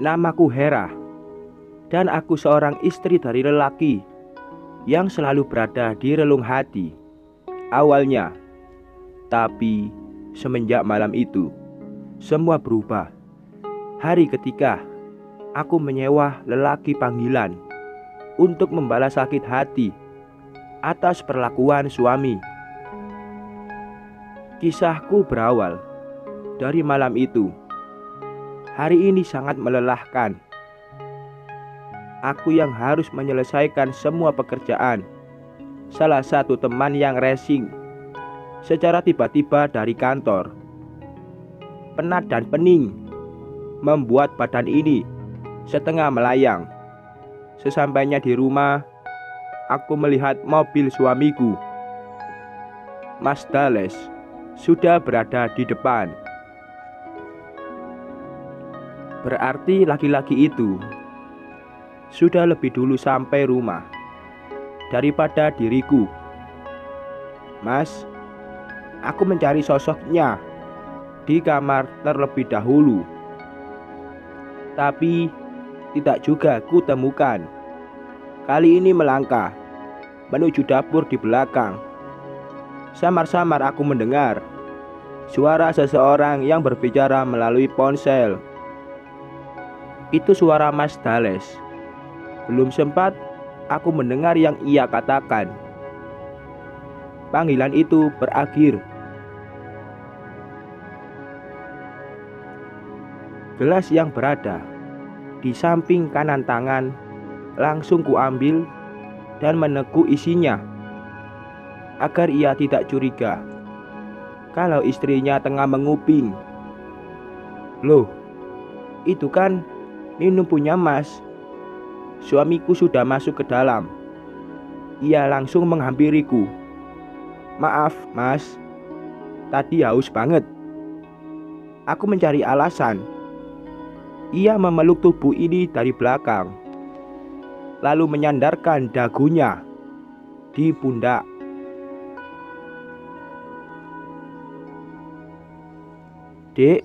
Namaku Hera, dan aku seorang istri dari lelaki yang selalu berada di relung hati awalnya. Tapi semenjak malam itu, semua berubah. Hari ketika aku menyewa lelaki panggilan untuk membalas sakit hati atas perlakuan suami. Kisahku berawal dari malam itu. Hari ini sangat melelahkan. Aku yang harus menyelesaikan semua pekerjaan. Salah satu teman yang racing secara tiba-tiba dari kantor. Penat dan pening membuat badan ini setengah melayang. Sesampainya di rumah, aku melihat mobil suamiku, Mas Dales, sudah berada di depan. Berarti laki-laki itu sudah lebih dulu sampai rumah daripada diriku. Mas, aku mencari sosoknya di kamar terlebih dahulu, tapi tidak juga ku temukan. Kali ini melangkah menuju dapur di belakang. Samar-samar aku mendengar suara seseorang yang berbicara melalui ponsel. Itu suara Mas Dales. Belum sempat aku mendengar yang ia katakan, panggilan itu berakhir. Gelas yang berada di samping kanan tangan langsung kuambil dan meneguk isinya, agar ia tidak curiga kalau istrinya tengah menguping. Loh, itu kan minum punya Mas. Suamiku sudah masuk ke dalam. Ia langsung menghampiriku. Maaf Mas, tadi haus banget. Aku mencari alasan. Ia memeluk tubuh ini dari belakang, lalu menyandarkan dagunya di pundak. Dek,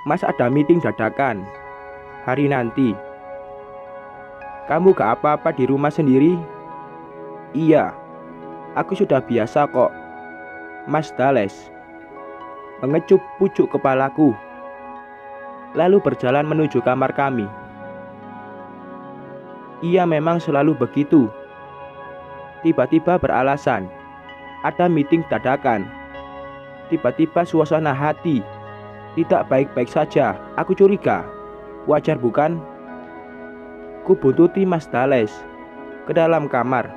Mas ada meeting dadakan hari nanti. Kamu gak apa-apa di rumah sendiri? Iya, aku sudah biasa kok. Mas Dales mengecup pucuk kepalaku, lalu berjalan menuju kamar kami. Ia memang selalu begitu. Tiba-tiba beralasan ada meeting dadakan. Tiba-tiba suasana hati tidak baik-baik saja. Aku curiga. Wajar bukan? Ku buntuti Mas Dales ke dalam kamar.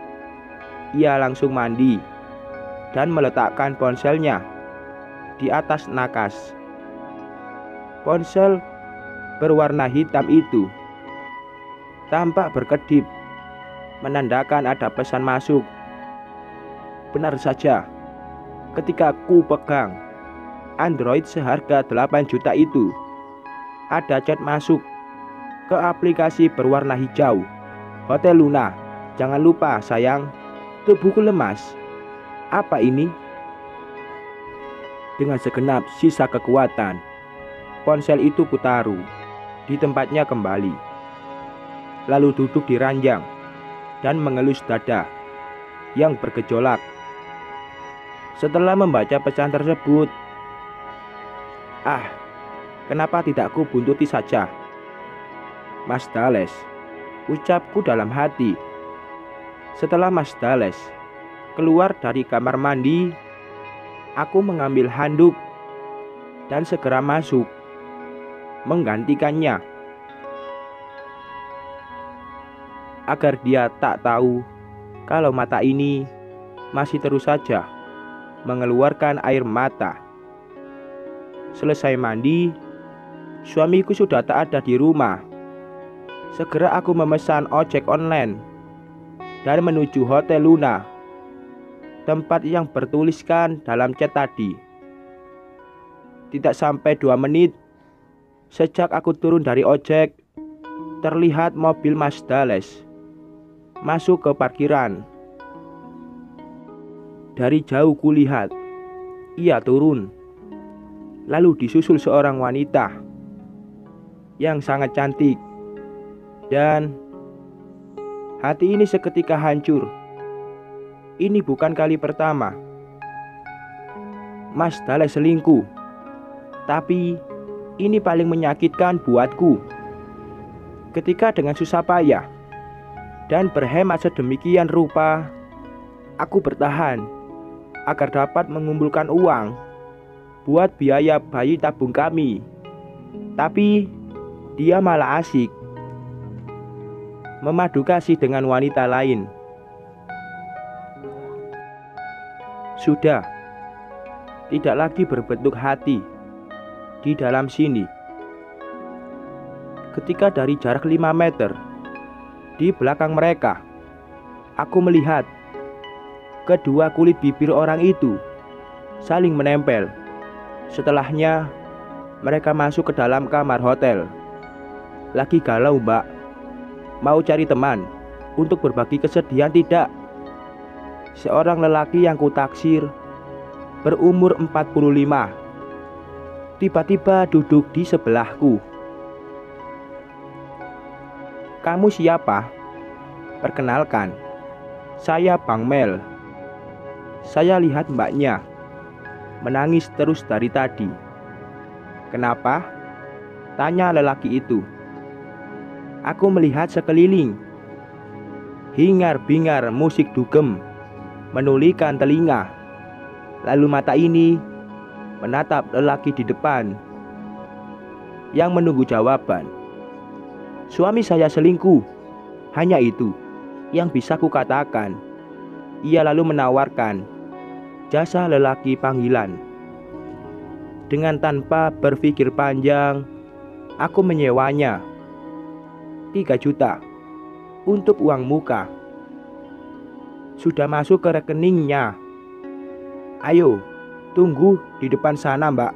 Ia langsung mandi dan meletakkan ponselnya di atas nakas. Ponsel berwarna hitam itu tampak berkedip, menandakan ada pesan masuk. Benar saja, ketika ku pegang Android seharga 8 juta itu, ada chat masuk ke aplikasi berwarna hijau. Hotel Luna, jangan lupa sayang, tubuhku lemas. Apa ini? Dengan segenap sisa kekuatan, ponsel itu kutaruh di tempatnya kembali, lalu duduk di ranjang dan mengelus dada yang bergejolak. Setelah membaca pesan tersebut, kenapa tidak ku buntuti saja? Mas Dales, ucapku dalam hati. Setelah Mas Dales keluar dari kamar mandi, aku mengambil handuk dan segera masuk menggantikannya, agar dia tak tahu kalau mata ini masih terus saja mengeluarkan air mata. Selesai mandi, suamiku sudah tak ada di rumah. Segera aku memesan ojek online dan menuju Hotel Luna, tempat yang bertuliskan dalam chat tadi. Tidak sampai 2 menit sejak aku turun dari ojek, terlihat mobil Mas Dales masuk ke parkiran. Dari jauh kulihat ia turun, lalu disusul seorang wanita yang sangat cantik Dan hati ini seketika hancur. Ini bukan kali pertama Mas Dales selingkuh, tapi ini paling menyakitkan buatku. Ketika dengan susah payah dan berhemat sedemikian rupa, aku bertahan agar dapat mengumpulkan uang buat biaya bayi tabung kami. Tapi dia malah asik memadu kasih dengan wanita lain. Sudah tidak lagi berbentuk hati di dalam sini. Ketika dari jarak 5 meter di belakang mereka, aku melihat kedua kulit bibir orang itu saling menempel. Setelahnya mereka masuk ke dalam kamar hotel. Lagi galau, Mbak. Mau cari teman untuk berbagi kesedihan tidak? Seorang lelaki yang kutaksir berumur 45 tiba-tiba duduk di sebelahku. Kamu siapa? Perkenalkan, saya Bang Mel. Saya lihat mbaknya menangis terus dari tadi. Kenapa? Tanya lelaki itu. Aku melihat sekeliling. Hingar-bingar musik dugem menulikan telinga. Lalu mata ini menatap lelaki di depan yang menunggu jawaban. Suami saya selingkuh. Hanya itu yang bisa kukatakan. Ia lalu menawarkan jasa lelaki panggilan. Dengan tanpa berpikir panjang, aku menyewanya 3 juta untuk uang muka. Sudah masuk ke rekeningnya. Ayo, tunggu di depan sana, Mbak.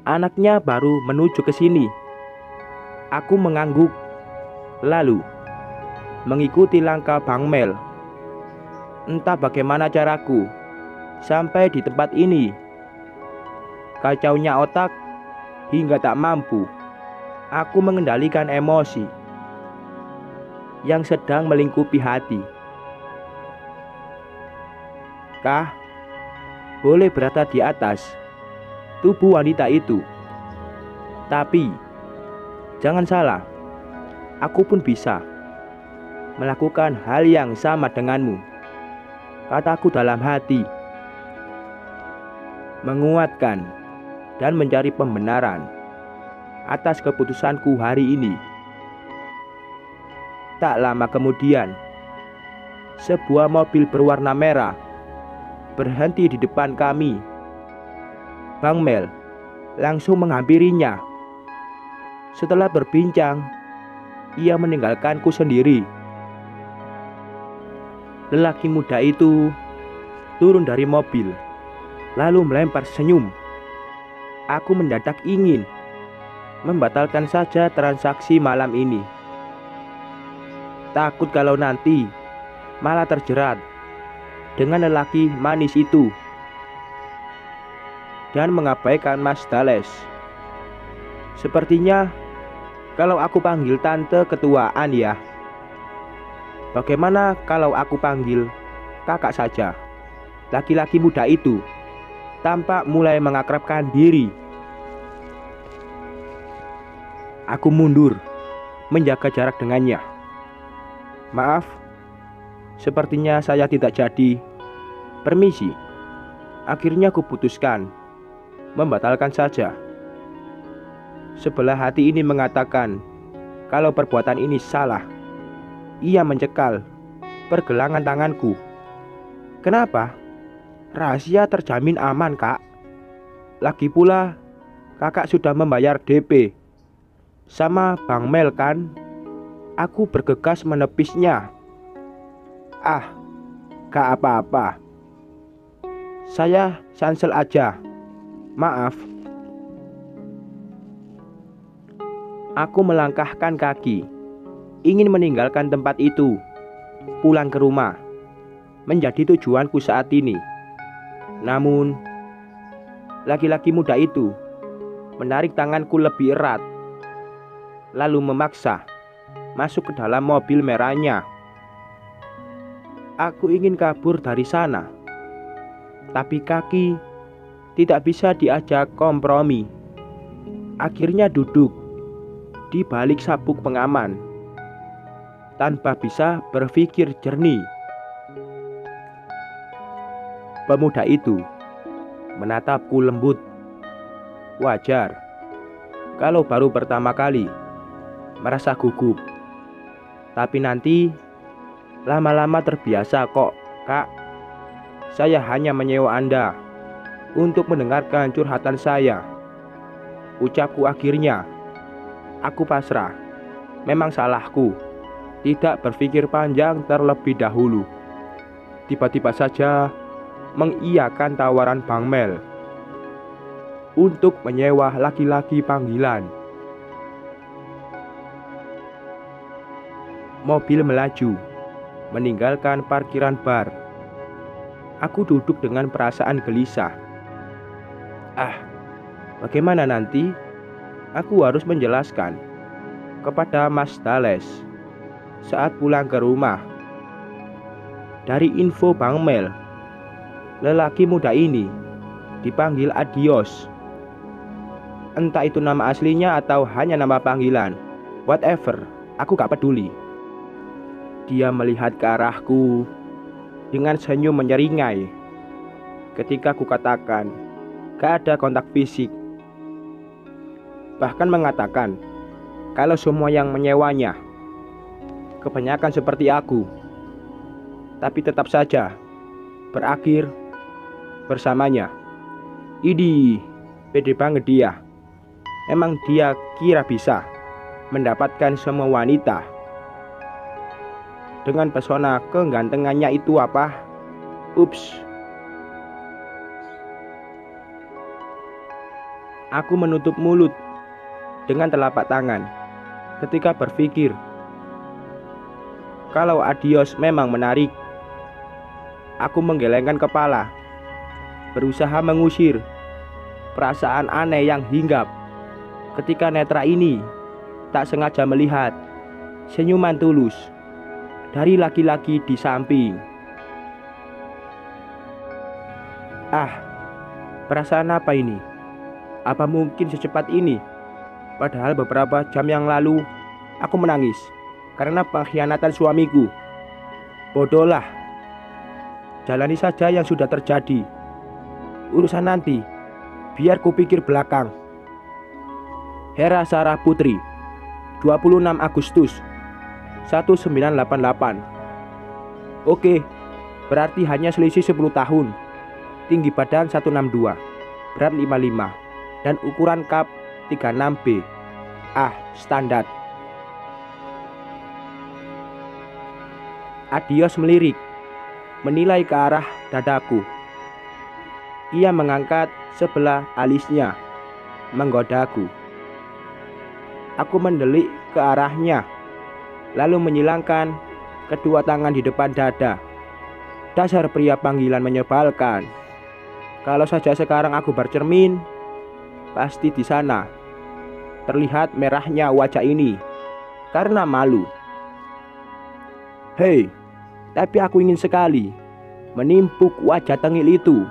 Anaknya baru menuju ke sini. Aku mengangguk, lalu mengikuti langkah Bang Mel. Entah bagaimana caraku sampai di tempat ini. Kacaunya otak hingga tak mampu aku mengendalikan emosi yang sedang melingkupi hati. Kah, boleh berada di atas tubuh wanita itu. Tapi jangan salah, aku pun bisa melakukan hal yang sama denganmu, kataku dalam hati, menguatkan dan mencari pembenaran atas keputusanku hari ini. Tak lama kemudian, sebuah mobil berwarna merah berhenti di depan kami. Bang Mel langsung menghampirinya. Setelah berbincang, ia meninggalkanku sendiri. Lelaki muda itu turun dari mobil, lalu melempar senyum. Aku mendadak ingin membatalkan saja transaksi malam ini. Takut kalau nanti malah terjerat dengan lelaki manis itu dan mengabaikan Mas Dales. Sepertinya kalau aku panggil tante ketuaan ya. Bagaimana kalau aku panggil kakak saja? Laki-laki muda itu tampak mulai mengakrabkan diri. Aku mundur, menjaga jarak dengannya. Maaf, sepertinya saya tidak jadi. Permisi. Akhirnya aku putuskan membatalkan saja. Sebelah hati ini mengatakan kalau perbuatan ini salah. Ia mencekal pergelangan tanganku. Kenapa? Rahasia terjamin aman, Kak. Lagi pula kakak sudah membayar DP sama Bang Mel kan? Aku bergegas menepisnya. Ah, gak apa-apa. Saya cancel aja. Maaf. Aku melangkahkan kaki, ingin meninggalkan tempat itu, pulang ke rumah, menjadi tujuanku saat ini. Namun, laki-laki muda itu menarik tanganku lebih erat, lalu memaksa masuk ke dalam mobil merahnya. Aku ingin kabur dari sana, tapi kaki tidak bisa diajak kompromi. Akhirnya duduk di balik sabuk pengaman tanpa bisa berpikir jernih. Pemuda itu menatapku lembut. Wajar kalau baru pertama kali merasa gugup, tapi nanti lama-lama terbiasa kok, Kak. Saya hanya menyewa Anda untuk mendengarkan curhatan saya, ucapku akhirnya. Aku pasrah. Memang salahku tidak berpikir panjang terlebih dahulu. Tiba-tiba saja mengiyakan tawaran Bang Mel untuk menyewa laki-laki panggilan. Mobil melaju meninggalkan parkiran bar. Aku duduk dengan perasaan gelisah. Bagaimana nanti? Aku harus menjelaskan kepada Mas Dales saat pulang ke rumah. Dari info Bang Mel, lelaki muda ini dipanggil Adios. Entah itu nama aslinya atau hanya nama panggilan, whatever, aku gak peduli. Dia melihat ke arahku dengan senyum menyeringai ketika ku katakan gak ada kontak fisik. Bahkan mengatakan kalau semua yang menyewanya kebanyakan seperti aku, tapi tetap saja berakhir bersamanya. Idi, pede banget dia. Emang dia kira bisa mendapatkan semua wanita dengan pesona kegantengannya itu apa? Ups. Aku menutup mulut dengan telapak tangan ketika berpikir kalau Adios memang menarik. Aku menggelengkan kepala, berusaha mengusir perasaan aneh yang hinggap ketika netra ini tak sengaja melihat senyuman tulus dari laki-laki di samping. Perasaan apa ini? Apa mungkin secepat ini? Padahal beberapa jam yang lalu aku menangis karena pengkhianatan suamiku. Bodohlah. Jalani saja yang sudah terjadi. Urusan nanti biar kupikir belakang. Hera Sarah Putri, 26 Agustus 1988. Oke, berarti hanya selisih 10 tahun. Tinggi badan 162, berat 55, dan ukuran cup 36B. Standar. Adios melirik, menilai ke arah dadaku. Ia mengangkat sebelah alisnya, menggodaku. Aku mendelik ke arahnya, lalu menyilangkan kedua tangan di depan dada. Dasar pria panggilan menyebalkan. Kalau saja sekarang aku bercermin, pasti di sana terlihat merahnya wajah ini karena malu. Hei, tapi aku ingin sekali menimpuk wajah tengil itu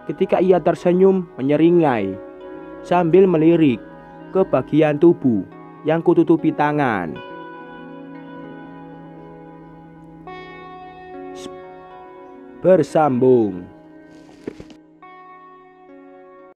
ketika ia tersenyum menyeringai sambil melirik ke bagian tubuh yang kututupi tangan. Bersambung.